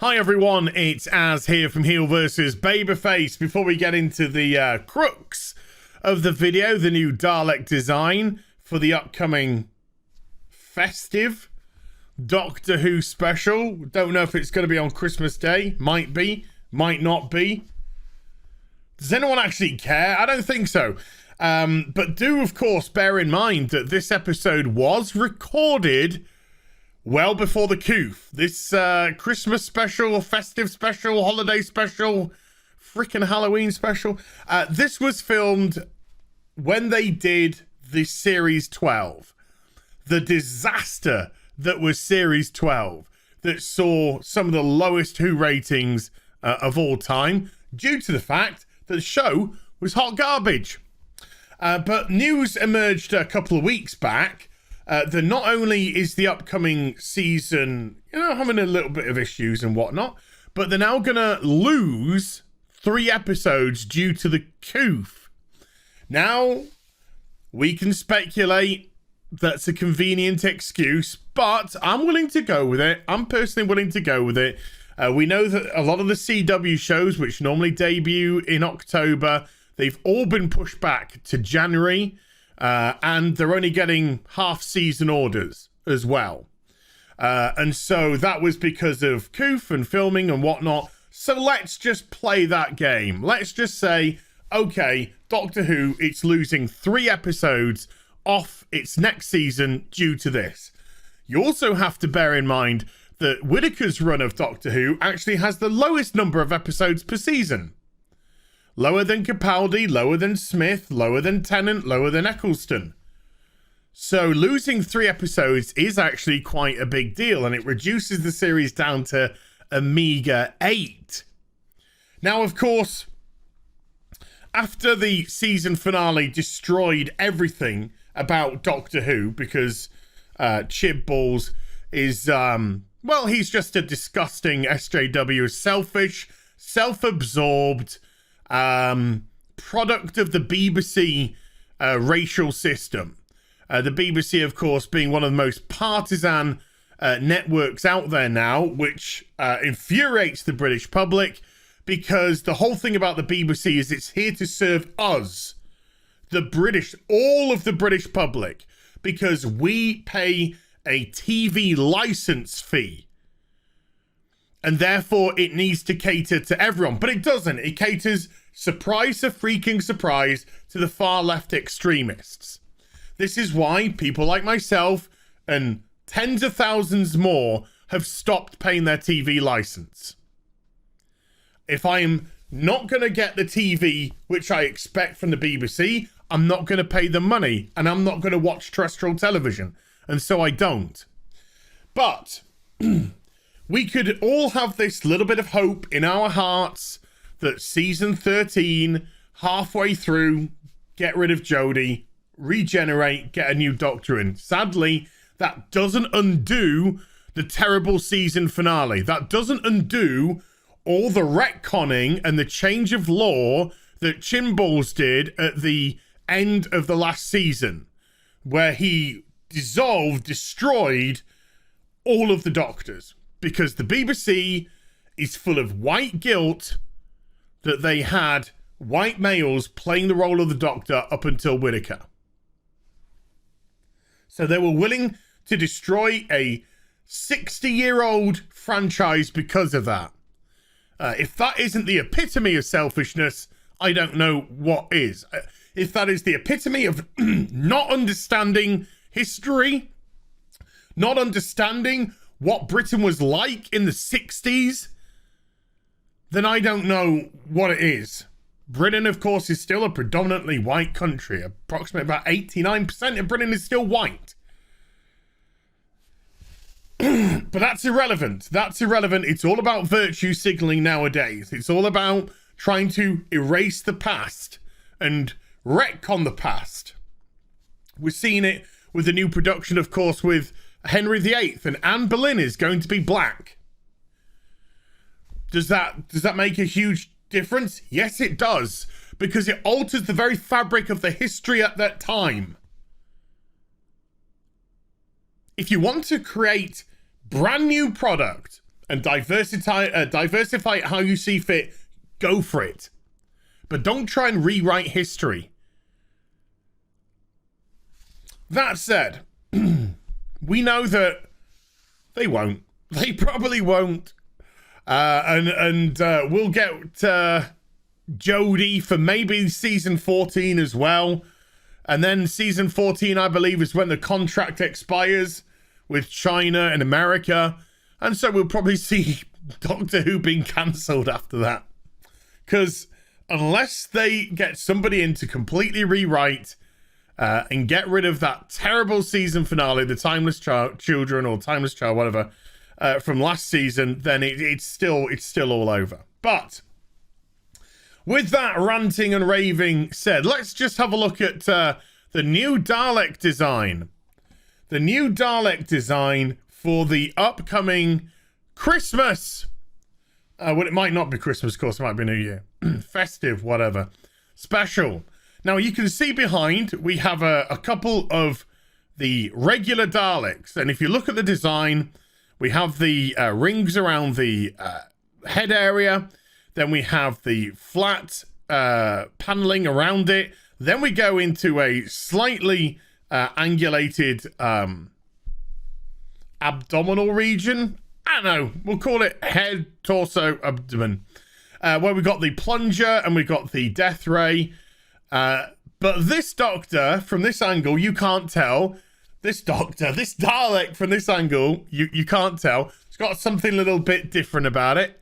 Hi everyone, it's Az here from HeelvsBabyface. Before we get into the crux of the video, the new Dalek design for the upcoming festive Doctor Who special. Don't know if it's going to be on Christmas Day. Might be, might not be. Does anyone actually care? I don't think so. But do, of course, bear in mind that this episode was recorded well before the coof. This Christmas special, festive special, holiday special, freaking Halloween special. This was filmed when they did the Series 12. The disaster that was Series 12 that saw some of the lowest Who ratings of all time due to the fact that the show was hot garbage. But news emerged a couple of weeks back that not only is the upcoming season, having a little bit of issues and whatnot, but they're now going to lose 3 episodes due to the coof. Now, we can speculate that's a convenient excuse, but I'm willing to go with it. I'm personally willing to go with it. We know that a lot of the CW shows, which normally debut in October, they've all been pushed back to January. And they're only getting half-season orders as well. And so that was because of coof and filming and whatnot. So let's just play that game. Let's just say, okay, Doctor Who, it's losing 3 episodes off its next season due to this. You also have to bear in mind that Whittaker's run of Doctor Who actually has the lowest number of episodes per season. Lower than Capaldi, lower than Smith, lower than Tennant, lower than Eccleston. So losing 3 episodes is actually quite a big deal, and it reduces the series down to a meager 8. Now, of course, after the season finale destroyed everything about Doctor Who, because Chib Balls is, he's just a disgusting SJW, selfish, self-absorbed, product of the BBC racial system. The BBC, of course, being one of the most partisan networks out there now, which infuriates the British public, because the whole thing about the BBC is it's here to serve us, the British, all of the British public, because we pay a TV license fee. And therefore, it needs to cater to everyone. But it doesn't. It caters, surprise a freaking surprise, to the far left extremists. This is why people like myself and tens of thousands more have stopped paying their TV license. If I'm not going to get the TV, which I expect from the BBC, I'm not going to pay the money. And I'm not going to watch terrestrial television. And so I don't. But we could all have this little bit of hope in our hearts that season 13, halfway through, get rid of Jodie, regenerate, get a new Doctor in. Sadly, that doesn't undo the terrible season finale. That doesn't undo all the retconning and the change of law that Chimballs did at the end of the last season, where he destroyed all of the Doctors. Because the BBC is full of white guilt that they had white males playing the role of the Doctor up until Whittaker. So they were willing to destroy a 60-year-old franchise because of that. If that isn't the epitome of selfishness, I don't know what is. If that is the epitome of not understanding history, not understanding what Britain was like in the 60s, then I don't know what it is. Britain, of course, is still a predominantly white country. Approximately about 89% of Britain is still white. But that's irrelevant. That's irrelevant. It's all about virtue signaling nowadays. It's all about trying to erase the past and retcon the past. We're seeing it with the new production, of course, with Henry VIII, and Anne Boleyn is going to be black. Does that make a huge difference? Yes, it does, because it alters the very fabric of the history at that time. If you want to create brand new product and diversify it how you see fit, go for it. But don't try and rewrite history. That said, we know that they won't. They probably won't. And we'll get Jodie for maybe season 14 as well. And then season 14, I believe, is when the contract expires with China and America. And so we'll probably see Doctor Who being cancelled after that. Because unless they get somebody in to completely rewrite and get rid of that terrible season finale, the Timeless Children or Timeless Child, whatever, from last season, then it's still all over. But with that ranting and raving said, let's just have a look at the new Dalek design. The new Dalek design for the upcoming Christmas. Well, it might not be Christmas, of course, it might be New Year. Festive, whatever. Special. Now, you can see behind, we have a couple of the regular Daleks. And if you look at the design, we have the rings around the head area. Then we have the flat paneling around it. Then we go into a slightly angulated abdominal region. I don't know. We'll call it head, torso, abdomen. Where we got the plunger and we got the death ray. But this Doctor, from this angle, you can't tell. This Doctor, this Dalek from this angle, you can't tell. It's got something a little bit different about it.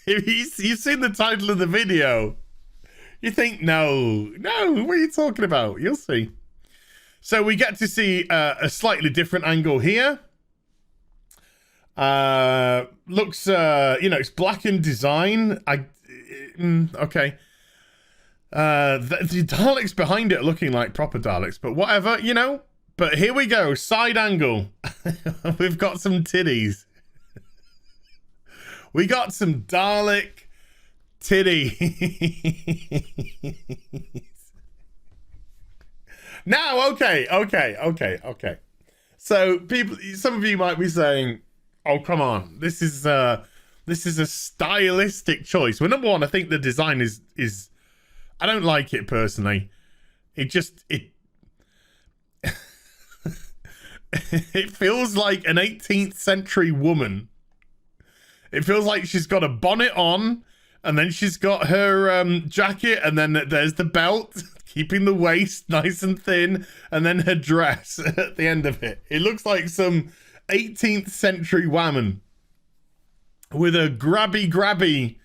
You've seen the title of the video. You think, no, what are you talking about? You'll see. So we get to see a slightly different angle here. Looks, it's blackened design. Okay. The Daleks behind it are looking like proper Daleks, but whatever, But here we go, side angle. We've got some titties. We got some Dalek titties. Now, okay. So some of you might be saying, "Oh, come on, this is a stylistic choice." Well, number one, I think the design is I don't like it personally. It it feels like an 18th century woman. It feels like she's got a bonnet on, and then she's got her jacket, and then there's the belt, keeping the waist nice and thin, and then her dress at the end of it. It looks like some 18th century woman with a grabby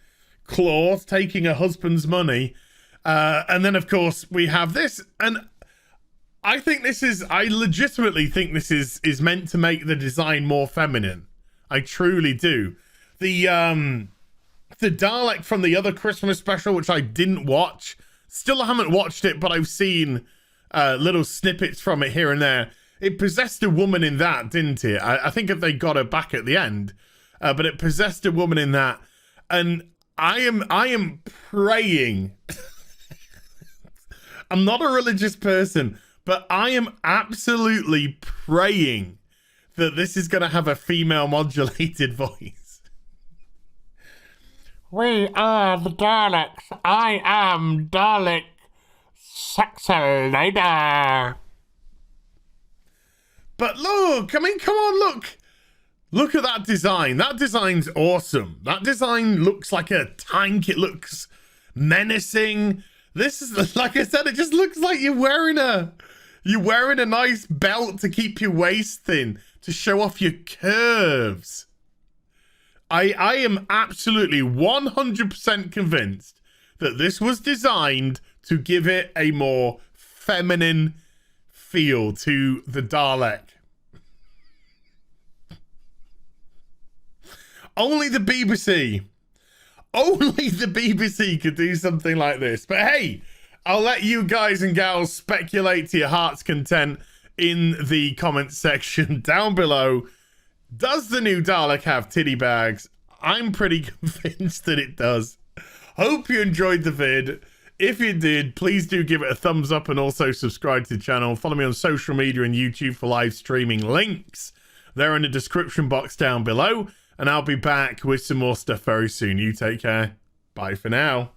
claw taking her husband's money. And then, of course, we have this, and I legitimately think this is meant to make the design more feminine. I truly do. The Dalek from the other Christmas special, which I didn't watch, still haven't watched it, but I've seen little snippets from it here and there. It possessed a woman in that, didn't it? I think if they got her back at the end, but it possessed a woman in that, and I am praying. I'm not a religious person, but I am absolutely praying that this is going to have a female modulated voice. We are the Daleks. I am Dalek Saxelator. But look, come on, look. Look at that design. That design's awesome. That design looks like a tank. It looks menacing. This is, like I said, it just looks like you're wearing a nice belt to keep your waist thin, to show off your curves. I am absolutely 100% convinced that this was designed to give it a more feminine feel to the Dalek. Only the BBC could do something like this. But hey, I'll let you guys and gals speculate to your heart's content in the comments section down below. Does the new Dalek have titty bags? I'm pretty convinced that it does. Hope you enjoyed the vid. If you did, please do give it a thumbs up and also subscribe to the channel. Follow me on social media and YouTube for live streaming links. They're in the description box down below, and I'll be back with some more stuff very soon. You take care. Bye for now.